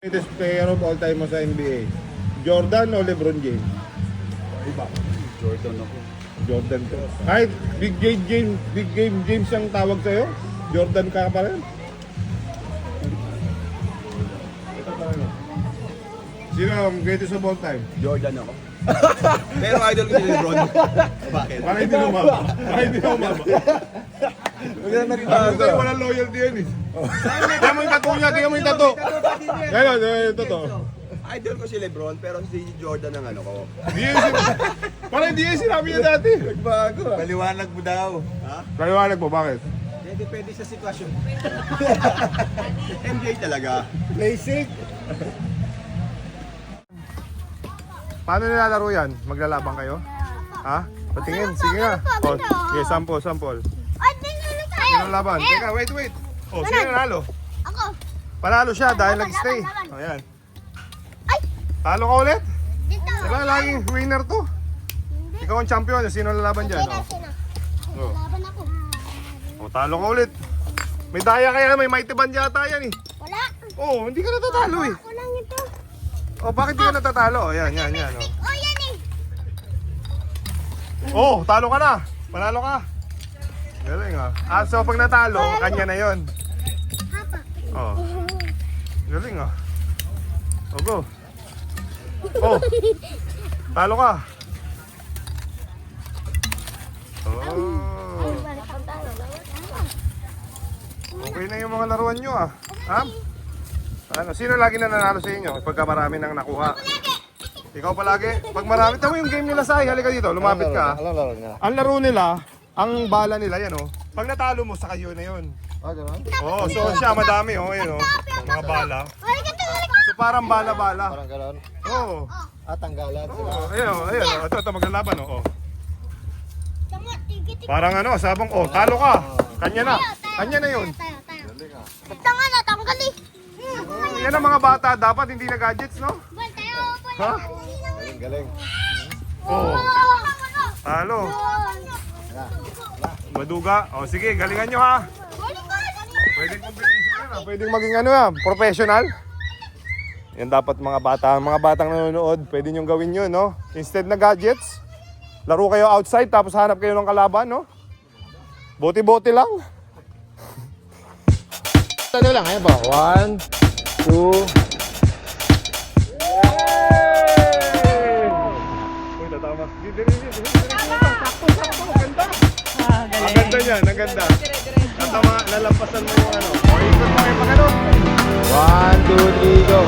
Greatest player of all time mo sa NBA? Jordan o LeBron James? Iba. Jordan ako. Jordan ko. Kahit Big Game James ang tawag sa'yo, Jordan ka pa rin? Sino ang greatest of all time? Jordan ako. Pero idol ko si LeBron. Bakit? Para hindi lumaba. Para hindi lumaba. Kasi walang loyalty yan eh. Tingnan mo yung tattoo niya, tingnan mo yung tattoo. Ngayon, yung tattoo. Idol ko si LeBron pero si Jordan ang ano ko. Para hindi yan sinabi niya dati. Nagbago. Paliwanag mo daw. Ha? Paliwanag mo, bakit? Depende sa sitwasyon. MJ talaga. Play safe. Paano nilalaro yan? Maglalabang kayo? Ha? Patingin, sige nga. Oh, sige, sample. Ay, dinili tayo. Sino laban? Teka, wait. Oh, sino nanalo? Ako. Panalo siya dahil nag-stay. Oh, yan. Ay, Talo ka ulit? dito. Diba, laging winner to. Ikaw ang champion. Sino lalaban dyan? Oh. Oh. Laban ako. Oh, talo ka ulit. May daya kaya, may mighty band yata yan eh. Wala. Oh, hindi ka natatalo eh. Ako lang ito. Oh, bakit di ka natatalo? Oh, yan. Oh, yan eh. Oh, talo ka na. Panalo ka. Galing ah. So pag natalo, kanya na yon. Hapa. Oh. Galing ah. Oh, go. Oh. Talo ka. Oh. Okay na yung mga laruan nyo ah. Ha? Ano, sino lagi na nanalo sa inyo pagka marami nang nakuha? Ikaw palagi? Pag marami, tamo yung game nila Sai, halika dito, lumapit ka. Anong laro niya? Ang laro nila, ang bala nila yan oh. Pag natalo mo, sa kayo na yun. Ah, gano'n? Oh, so siya madami oh, yun oh. Mga bala. Halika to. So parang bala-bala. Parang gano'n? Oo. Ah, tanggalan sila. Oh, ayun oh. Ito, maglalaban oh. Tama, tigit. Parang ano, sabang, oh, talo ka. Kanya na. Kanya na yun. Tayo. Tanga na, tanggal eh. Yan ang mga bata, dapat hindi na gadgets, no? Bal, tayo. Ha? Galing. Oo. Talo. Maduga. O sige, galingan nyo ha. Pwedeng competition yan ha. Pwedeng maging ano yan, professional. Yan dapat mga bata. Mga batang nanonood, pwede nyo gawin yun, no? Instead na gadgets, laro kayo outside tapos hanap kayo ng kalaban, no? Bote-bote lang. Ano lang, ayun ba? 1, 2, Uy, tatama. Sakto. Ganda. Ang ganda niyan, ang ganda. Tatama, lalampasan mo yung ano. O, ikot pa kayo pag ano. 1, 2, 3, go!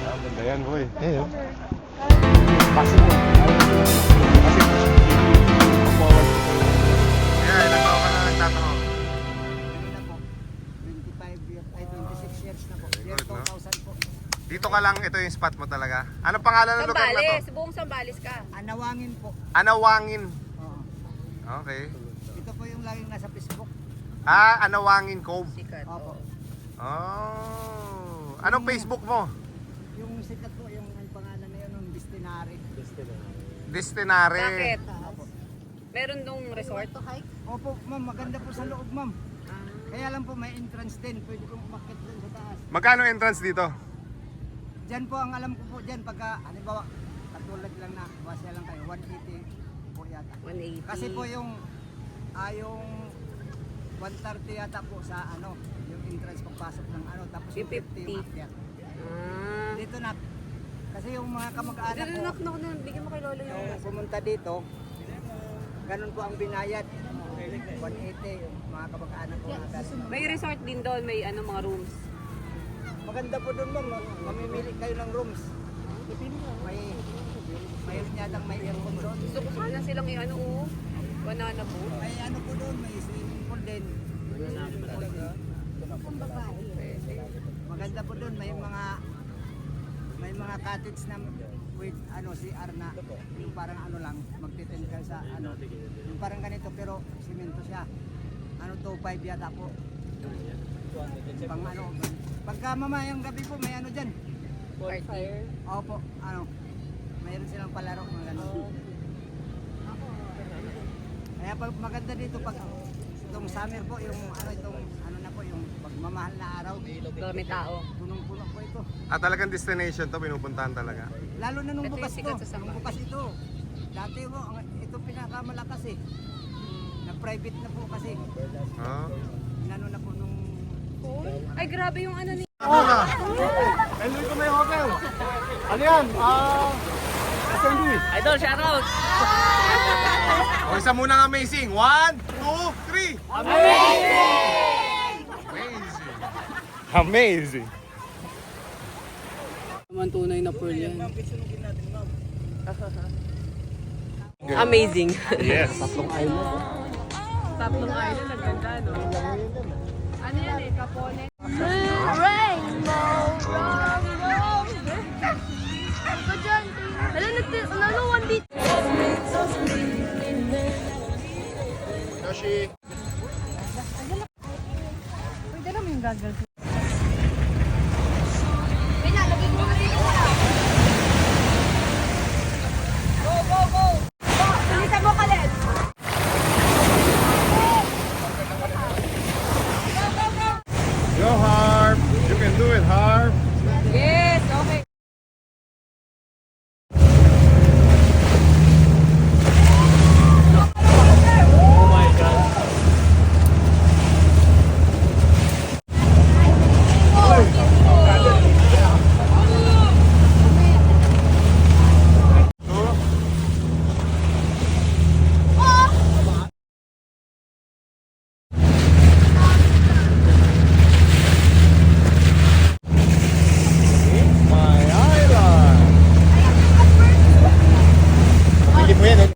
Ang ganda yan, boy. Eh, oh. Kaya, ilang taon ka na nagtataka? 25 years, ay 26 years na po. Year Good, no? 2000 po. Dito ka lang, ito yung spot mo talaga. Anong pangalan ng lugar na to? Sambales, buong Sambales ka. Anawangin po. Anawangin. Oo. Okay. Ito po yung laging nasa Facebook. Ah, Anawangin Cove. Sikat. Opo. Oh. Anong Facebook mo? Yung sikat po, yung ang pangalan na yun, yung Destinary. Destinare. Bakit? Opo. Meron dong resort? Opo, ma'am, maganda po sa loob, ma'am. Kaya lang po may entrance din. Pwede pong umakyat doon sa taas. Magkano entrance dito? Diyan po ang alam ko po dyan pagka, halimbawa, katulad lang na, basya lang kayo, 180 po yata. 180. Kasi po yung 130 yata po sa ano, yung entrance pagpasok ng ano, tapos yung 50 yung 50. akyat. Ah. Dito na, kasi yung mga kamag-anak Dito ko, knock na, bigyan mo kay Lolo yung... nung pumunta dito, ganun po ang binayad, 180 yung mga kamag-anak ko. Mga galing. May resort din doon, may ano mga rooms. Maganda po doon ma'am, mamimili kayo ng rooms. May yatang may aircon doon. Gusto ko sana silang i-ano, banana boat. May ano po doon, may swimming pool din. Maganda po doon, may mga cottage na with ano CR na yung parang ano lang, magtitin ka sa ano. Yung parang ganito pero simento siya. Ano to, 5 yata po. Pang ano, pagka mamayang gabi po may ano dyan. Bonfire. Opo, ano, mayroon silang palaro mga ganun. Kaya pag maganda dito pag itong summer po, yung ano itong ano na po yung pinakamamahal na araw. Dami tao. Punong-puno po ito. Talagang destination to, pinupuntahan talaga. Lalo na nung Ito yung bukas sikat to. sa Samba. Nung bukas ito. Dati mo, ito pinakamalakas eh. Na-private na po kasi. Oh. Inano na po nung... Ay, grabe yung ano ni... Enjoy ko may hotel. Ano yan? SMB. Idol, shoutout! O, isa munang amazing. 1, 2, 3. Amazing. Naman tunay na pearl yan. Amazing. Yes. Tatlong island, ang ganda, no? Ano yan eh, Capone? Rainbow, rainbow. Ako dyan. Lalo, one beat. Yoshi. Bilisan mo, Khaled! Go, Harp. You can do it, Harp. Yes, okay. My island. Tigit mo yan, eh.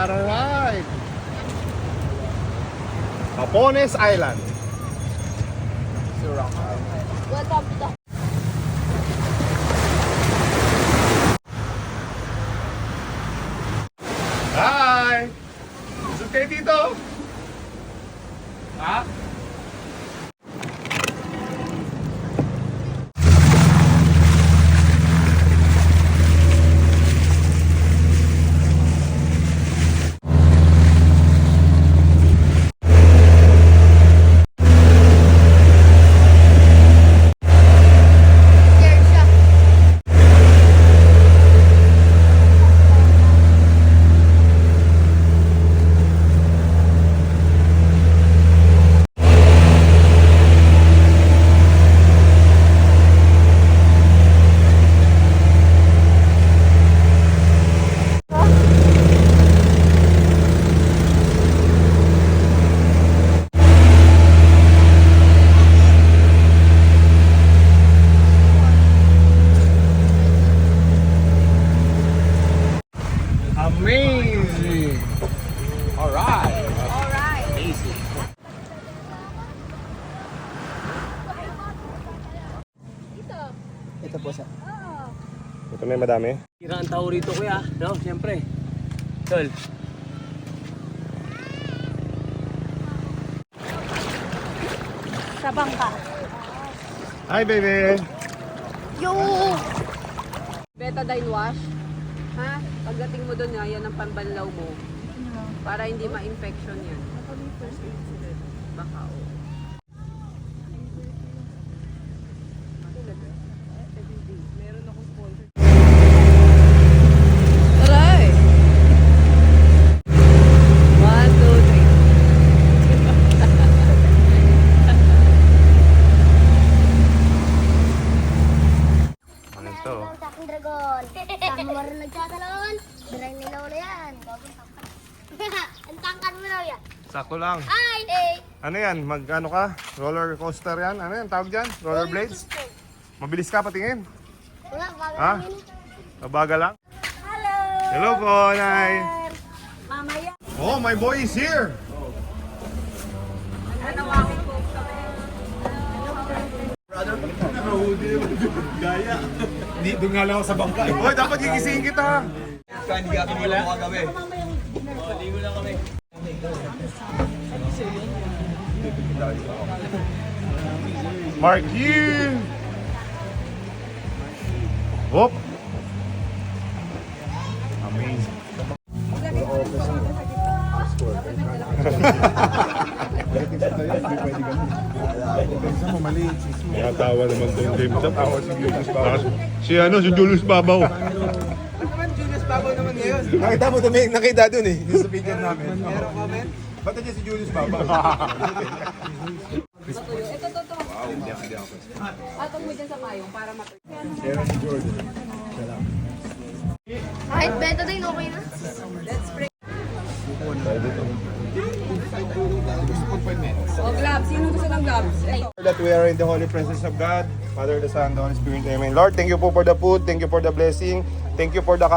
Right. Capones Island. Welcome to the... Hi! Busog kayo dito? Ha? Scared siya. Amazing! Alright! Ito po sa... Ito may madami. Tira ang tao rito kuya, no? Siyempre. Tol. Sa bangka. Hi, baby! Yo! Betadine wash. Ha? Pagdating mo doon, yan ang pambanlaw mo. Para hindi ma-infection yan. Baka, oh. Meron akong sponsor. Taray! 1, 2, 3. Ano ito? Sa aking dragon. Saan mo rin nagtatalon? Diray nila ulo yan. Ang tangkad mo daw yan. Sakto lang. Ay! Ano yan? Mag-ano ka? Roller coaster yan? Ano yan? Tawag dyan? Rollerblades? Mabilis ka patingin? Wala, bago Ha? lang yun. Mabaga lang? Hello! Hello po, Nay! Mamaya. Oh, my boy is here! Hindi, doon nga lang ako sa bangka. Hoy, dapat gigisingin kita! Kaya hindi ako wala kagabi. Mark you! Whoop! Amazing. Nakatawa naman itong game shop. Si Julius Babaw. Julius Babaw naman ngayon. Nakita mo, nakita dun eh. Yung sa video namin. Merong comment? Ba't nandiyan si Julius Babaw? Ito, to. Atong mo dyan sa payong para Kahit beta din, okay na. O, gloves. Sino gusto ng gloves? Ito. That we are in the holy presence of God, Father, the Son, the Holy Spirit. Amen. Lord, thank you po for the food. Thank you for the blessing. Thank you for the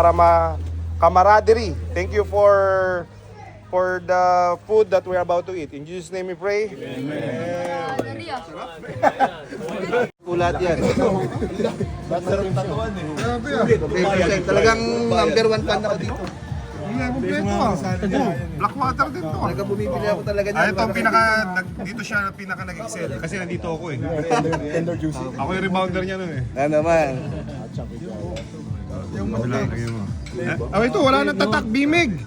camaraderie. Thank you for the food that we're about to eat. In Jesus' name we pray. Kulat yan. Talagang number 1 fan ako dito. Black water din to. Talaga bumibili ako talaga niyan. Ito ang dito siya pinaka nag-excel. Kasi nandito ako eh. Tender juicy. Ako yung rebounder niya nun eh. Na naman. Ito, wala nang tatak, bimig.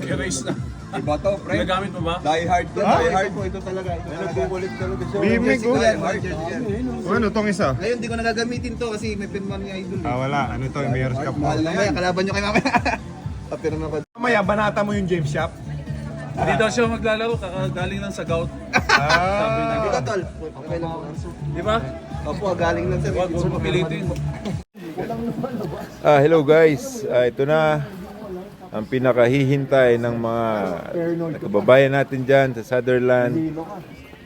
Erase na. Iba to, pre. Nagamit mo ba? Die hard to, die hard po. Ito talaga. May nagkukulit talaga siya. Bimig, oh. Die hard yan. Ano tong isa? Ngayon, di ko nagagamitin to kasi may pinman ni Idol. Wala. Ano to? Mayor's Cup mo. Mahal na kaya, kalaban nyo kay mamaya. Tapir na pa. Mamaya, banata mo yung James Shop. Hindi daw siya maglalaro, kakagaling lang sa gout. Ito, tol. Okay lang po. Di ba? Opo, galing lang sa Huwag mo papilitin. Hello guys, ito na ang pinakahihintay ng mga kababayan natin dyan sa Sutherland,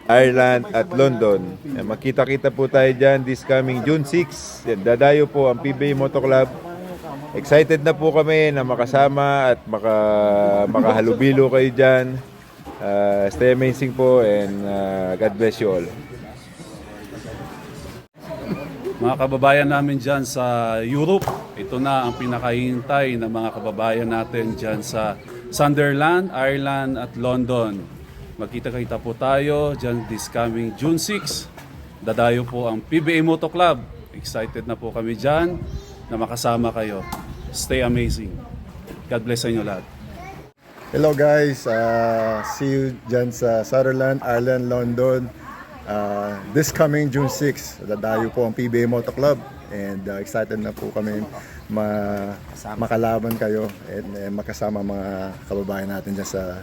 Ireland at London. Makita-kita po tayo dyan this coming June 6. Dadayo po ang PBA Moto Club. Excited na po kami na makasama at makahalubilo kayo dyan. Stay amazing po and God bless you all. Mga kababayan namin dyan sa Europe, ito na ang pinakahintay ng mga kababayan natin dyan sa Sunderland, Ireland at London. Magkita-kita po tayo dyan this coming June 6. Dadayo po ang PBA Moto Club. Excited na po kami dyan na makasama kayo. Stay amazing. God bless sa inyo lahat. Hello guys, see you dyan sa Sutherland, Ireland, London. This coming June 6, dadayo po ang PBA Moto Club and excited na po kami makalaban kayo and makasama mga kababayan natin dyan sa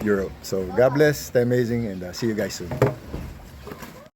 Europe. So God bless, stay amazing and see you guys soon.